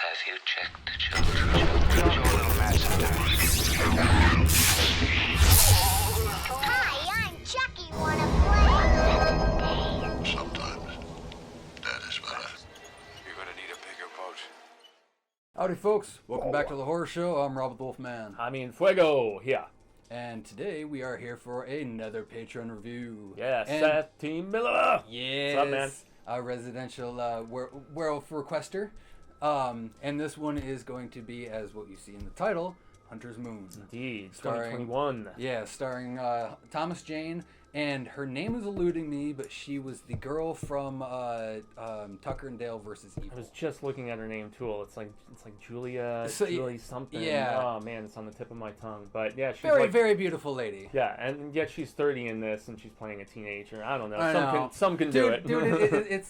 Have you checked the children? Your little mad sometimes. Hi, I'm Chucky. Wanna play? Sometimes that is better. You're gonna need a bigger boat. Howdy folks, welcome back to the horror show. I'm Robert the Wolfman. Fuego here. And today we are here for another Patron review. Yeah, and Seth T. Miller. Yes. What's up, man? A residential werewolf requester. And this one is going to be, as what you see in the title, Hunter's Moon. Indeed, Starring- 2021. Yeah, starring Thomas Jane, and her name is eluding me, but she was the girl from Tucker and Dale versus Evil. I was just looking at her name too. It's like Julia, So, Julie something. yeah. Oh man, it's on the tip of my tongue. But yeah, she's Very, like, very beautiful lady. yeah, and yet she's 30 in this, and she's playing a teenager. I don't know. I Some know. can some can do it. Dude, it's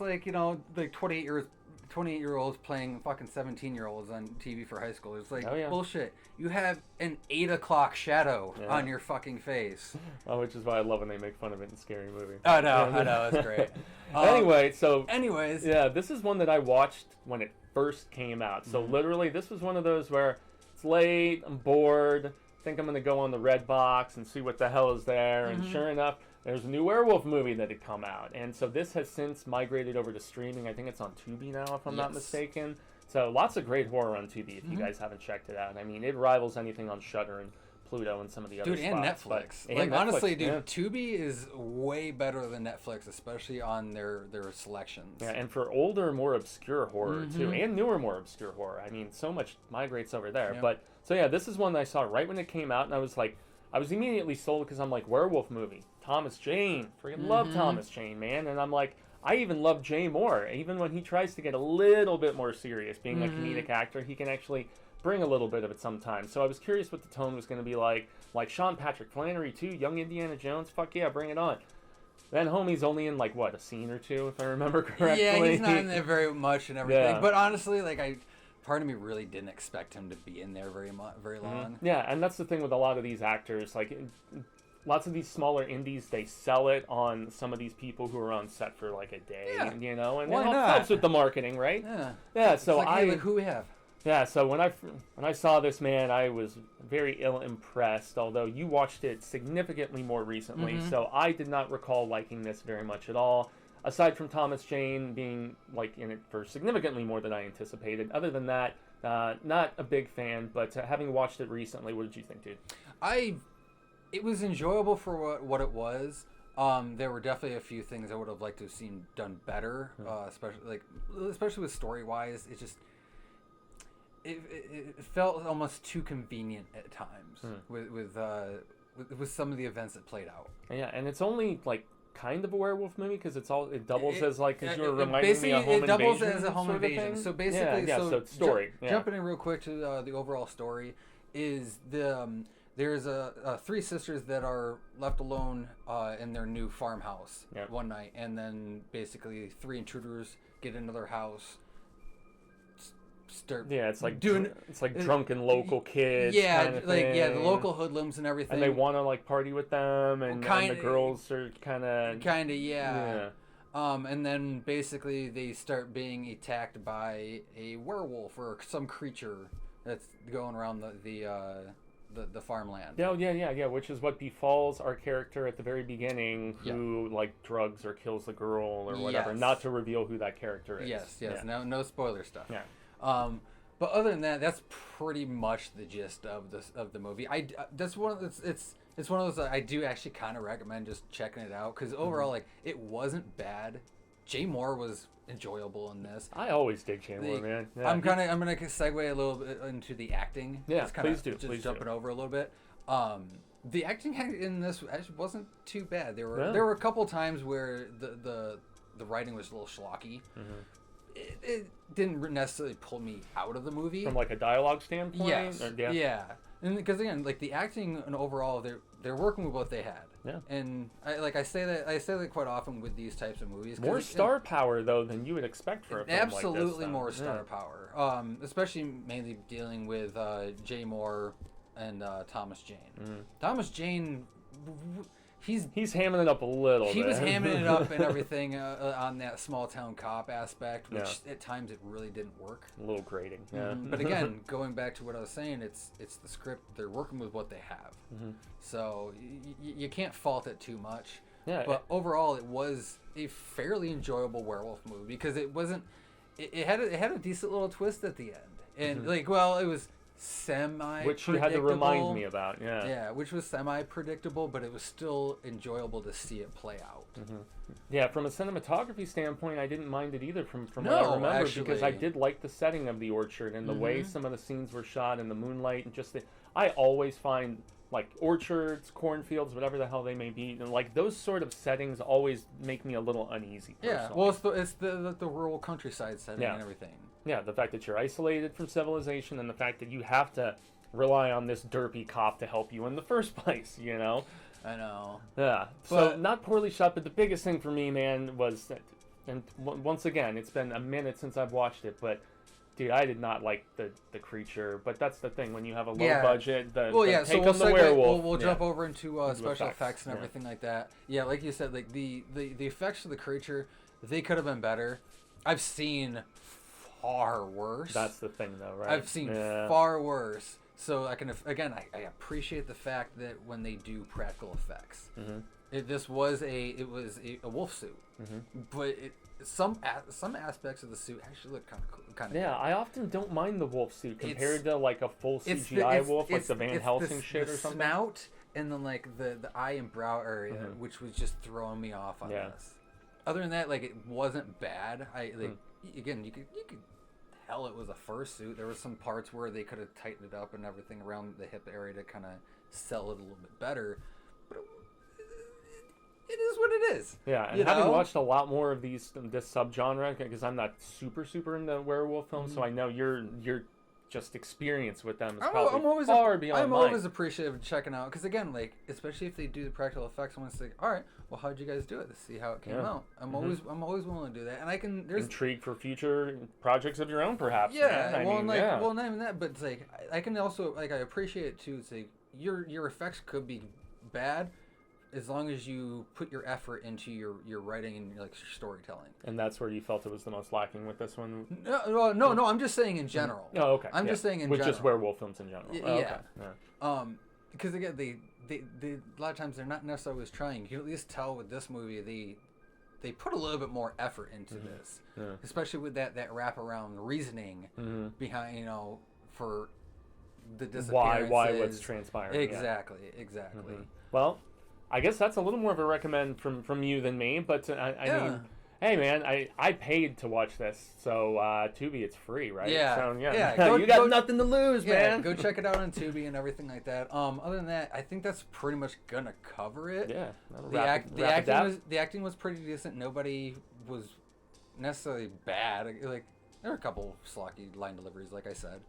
like, you know, like 28-year-olds playing fucking 17-year-olds on TV for high school. It's like, Oh, yeah. bullshit. You have an 8 o'clock shadow Yeah. on your fucking face. Oh, which is why I love when they make fun of it in Scary Movie. I know, it's great. Anyways, yeah, this is one that I watched when it first came out. So literally, this was one of those where it's late, I'm bored, think I'm gonna go on the Red Box and see what the hell is there. And sure enough, there's a new werewolf movie that had come out, and so this has since migrated over to streaming. I think it's on Tubi now, if I'm not Yes. mistaken. So lots of great horror on Tubi if you guys haven't checked it out. I mean, it rivals anything on Shudder and Pluto and some of the other Dude, and spots, but- Netflix. and Like, Netflix, honestly, dude, yeah. Tubi is way better than Netflix, especially on their selections. Yeah, and for older, more obscure horror too, and newer, more obscure horror. I mean, so much migrates over there. Yeah. But so yeah, this is one that I saw right when it came out, and I was like, I was immediately sold because I'm like, werewolf movie, Thomas Jane, freaking love Thomas Jane, man, and I'm like, I even love Jay Moore, even when he tries to get a little bit more serious, being a comedic actor, he can actually bring a little bit of it sometimes. So I was curious what the tone was going to be like Sean Patrick Flannery too, young Indiana Jones, fuck yeah, bring it on. Then homie's only in like what, a scene or two, if I remember correctly. Yeah, he's not in there very much and everything. Yeah. But honestly, like part of me really didn't expect him to be in there very long. Yeah, and that's the thing with a lot of these actors, like lots of these smaller indies, they sell it on some of these people who are on set for like a day, Yeah. you know, and Why it not? helps with the marketing, right? Yeah. Yeah, So so hey, look who we have. Yeah, so when I saw this, man, I was very ill impressed, although you watched it significantly more recently, so I did not recall liking this very much at all, aside from Thomas Jane being like in it for significantly more than I anticipated. Other than that, not a big fan, but having watched it recently, what did you think, dude? It was enjoyable for what it was. There were definitely a few things I would have liked to have seen done better, especially with story wise. It just it felt almost too convenient at times with some of the events that played out. Yeah, and it's only like kind of a werewolf movie because it doubles as like, because you were reminding me of home invasion. It doubles as a home sort of invasion. thing. So basically, so it's story. Jumping in real quick to the overall story is there's three sisters that are left alone in their new farmhouse one night, and then basically three intruders get into their house. It's like doing drunken local kids. Yeah, kind of like thing. the local hoodlums and everything. And they want to like party with them, and the girls are kind of yeah. And then basically they start being attacked by a werewolf or some creature that's going around the farmland. Yeah, which is what befalls our character at the very beginning, who like drugs or kills the girl or whatever. Yes. Not to reveal who that character is. Yes. Yeah. No spoiler stuff. Yeah. But other than that, that's pretty much the gist of the movie. That's one of it's one of those that I do actually kind of recommend just checking it out because overall, like, it wasn't bad. Jay Moore was enjoyable in this. I always dig Jay Moore, man. Yeah. I'm gonna segue a little bit into the acting. Yeah, just kinda, please do. Just jumping over a little bit. The acting in this actually wasn't too bad. There were a couple times where the writing was a little schlocky. It didn't necessarily pull me out of the movie From like a dialogue standpoint. Yes. Yeah. And because again, like the acting and overall, they're working with what they had. Yeah. And I say that quite often with these types of movies. More star power though than you would expect for a film absolutely like this, more star power. Especially mainly dealing with Jay Moore and Thomas Jane. Thomas Jane, he's hamming it up a little he bit. was hamming it up and everything on that small town cop aspect, which Yeah. at times it really didn't work. A little grating. Yeah. But again, going back to what I was saying, it's the script. They're working with what they have, so you can't fault it too much. Yeah. But overall, it was a fairly enjoyable werewolf movie because it wasn't. It had a decent little twist at the end, and it was semi. Which you had to remind me about. Yeah. Yeah, which was semi-predictable, but it was still enjoyable to see it play out. Yeah, from a cinematography standpoint, I didn't mind it either from what No, I remember because I actually. did like the setting of the orchard and the way some of the scenes were shot in the moonlight and just I always find like orchards, cornfields, whatever the hell they may be, and like those sort of settings always make me a little uneasy. Yeah, Personally. well, it's the rural countryside setting Yeah. and everything. Yeah, the fact that you're isolated from civilization and the fact that you have to rely on this derpy cop to help you in the first place, you know? I know. Yeah. So, But- not poorly shot, but the biggest thing for me, man, was that, and once again, it's been a minute since I've watched it, but dude, I did not like the creature. But that's the thing, when you have a low budget, take so on the segue, werewolf. we'll yeah. jump over into special effects and yeah. everything like that. Yeah, like you said, like the effects of the creature, they could have been better. I've seen far worse. That's the thing, though, right? I've seen far worse. So I I appreciate the fact that when they do practical effects, this was a wolf suit, but some aspects of the suit actually look kind of cool. Yeah, I often don't mind the wolf suit compared It's- to like a full it's CGI wolf, like the Van it's Helsing shit or something. Snout and then like the eye and brow area, which was just throwing me off on Yeah. this. Other than that, like it wasn't bad. Again, you could tell it was a fursuit. There were some parts where they could have tightened it up and everything around the hip area to kind of sell it a little bit better. But it is what it is. Yeah, and having watched a lot more of this subgenre, because I'm not super into werewolf films, so I know you're just experienced with them. Is probably far beyond mine. always appreciative of checking out because again, like especially if they do the practical effects, I want to say, all right, well, how'd you guys do it? To see how it came out. I'm always willing to do that, and I can. There's intrigue for future projects of your own, perhaps. yeah, man. well, not even that, but it's like I can also I appreciate it too. It's like your effects could be bad. As long as you put your effort into your writing and your storytelling. And that's where you felt it was the most lacking with this one? No, I'm just saying in general. Oh, okay. I'm just saying in with general. just werewolf films in general. Oh, Yeah. Okay. Because again, they a lot of times they're not necessarily always trying. You can at least tell with this movie they put a little bit more effort into this, especially with that wraparound reasoning behind for the disappearances. Why what's transpiring? Exactly. Well, I guess that's a little more of a recommend from you than me, but I mean, hey man, I paid to watch this, so Tubi, it's free, right? Yeah, So, yeah. You got nothing to lose, man. Go check it out on Tubi and everything like that. Other than that, I think that's pretty much gonna cover it. Yeah. The acting was pretty decent. Nobody was necessarily bad. Like there were a couple slocky line deliveries, like I said.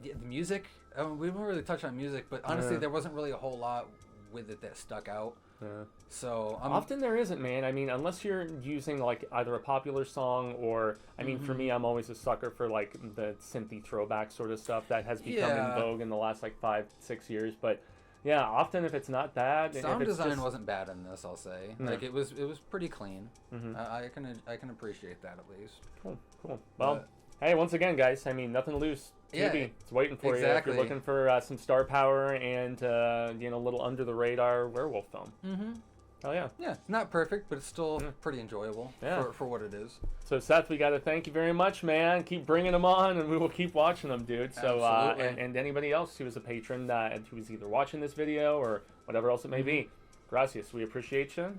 The music. We didn't really touch on music, but honestly, there wasn't really a whole lot with it that stuck out. Yeah. So Often there isn't, man. I mean, unless you're using like either a popular song or, I mean, for me, I'm always a sucker for like the synthy throwback sort of stuff that has become in vogue in the last like 5-6 years. But yeah, often if it's not bad, sound if it's design just, wasn't bad in this. I'll say, like it was pretty clean. I can appreciate that at least. Cool. Well, hey, once again, guys, I mean, nothing to lose. Yeah, Tubi, it's waiting for you if you're looking for some star power and a little under the radar werewolf film. Oh yeah. Yeah, it's not perfect, but it's still pretty enjoyable for what it is. So Seth, we got to thank you very much, man. Keep bringing them on, and we will keep watching them, dude. So and anybody else who is a patron and who is either watching this video or whatever else it may be, gracias. We appreciate you.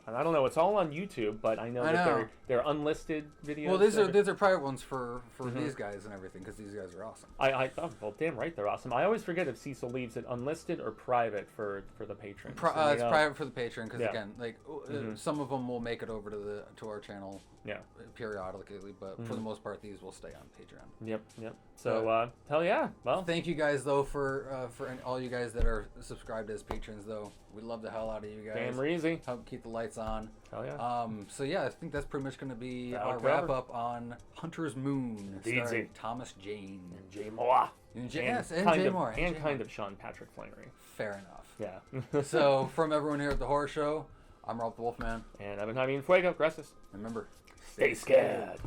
I don't know. It's all on YouTube, but I know that they're unlisted videos. Well, these are private ones for these guys and everything because these guys are awesome. Well, damn right they're awesome. I always forget if Cecil leaves it unlisted or private for the patrons. It's private for the patron because again, like some of them will make it over to our channel Yeah. periodically, but for the most part, these will stay on Patreon. Yep. So, hell yeah. Well, Thank you guys though for all you guys that are subscribed as patrons though. We love the hell out of you guys. damn easy. Help keep the lights on. Hell yeah. So yeah, I think that's pretty much going to be That'll our cover. wrap up on Hunter's Moon, Indeed. starring Thomas Jane. Jay Moore. And kind Jay of, Moore. and Jay kind Moore. of Sean Patrick Flannery. Fair enough. Yeah. So from everyone here at the Horror Show, I'm Rob the Wolfman. And I've been Jaime and Fuego. Gracias. Remember, Stay scared.